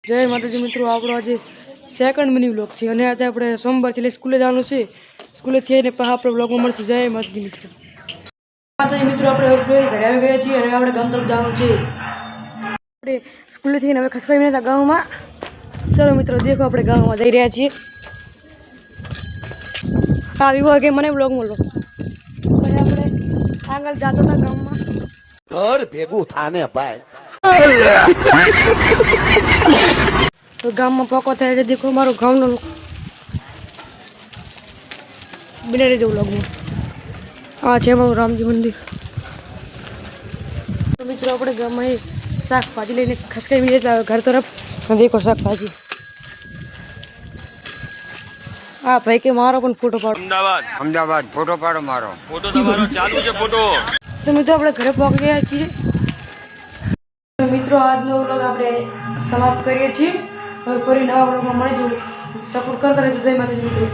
જય માતાજી મિત્રો, આપણો આજે સેકન્ડ મિની વ્લોગ છે અને આજે આપણે સોમવારથી લઈ સ્કૂલે જવાનું છે. સ્કૂલેથી આવીને પાછા આપણે વ્લોગમાં મળશે. જય માતાજી મિત્રો. આપણે હોસ્પિટલ ઘરે આવી ગયા છીએ અને આપણે ગામ તરફ જવાનું છે. આપણે સ્કૂલેથી હવે ખસકાવી હતા ગામમાં. ચલો મિત્રો, દેખો આપણે ગામમાં જઈ રહ્યા છીએ. આ વિભાગે મને વ્લોગમાં લો પછી આપણે આગળ જતો હતા ગામમાં. ઘર ભેગું થાને ભાઈ. તો ગામમાં પોકો થાય છે. દેખો મારું ગામનો બને રહેજો વ્લોગમાં. આ છે મારું રામજી મંદિર. તો મિત્રો આપણે ગામમાં શાકભાજી લઈને ખસકાવી જતા ઘર તરફ. દેખો શાકભાજી. હા ભાઈ કે મારો પણ ફોટો પાડો. અમદાવાદ ફોટો પાડો મારો. ફોટો તમારો ચાલુ છે ફોટો. તો મિત્રો આપણે ઘરે પહોંચી ગયા છીએ. તો મિત્રો આજનો વ્લોગ આપણે સમાપ્ત કરીએ છીએ. હવે ફરી નવા વ્લોગમાં મળીશું. સપોર્ટ કરતા રહેજો. જય માતાજી મિત્રો.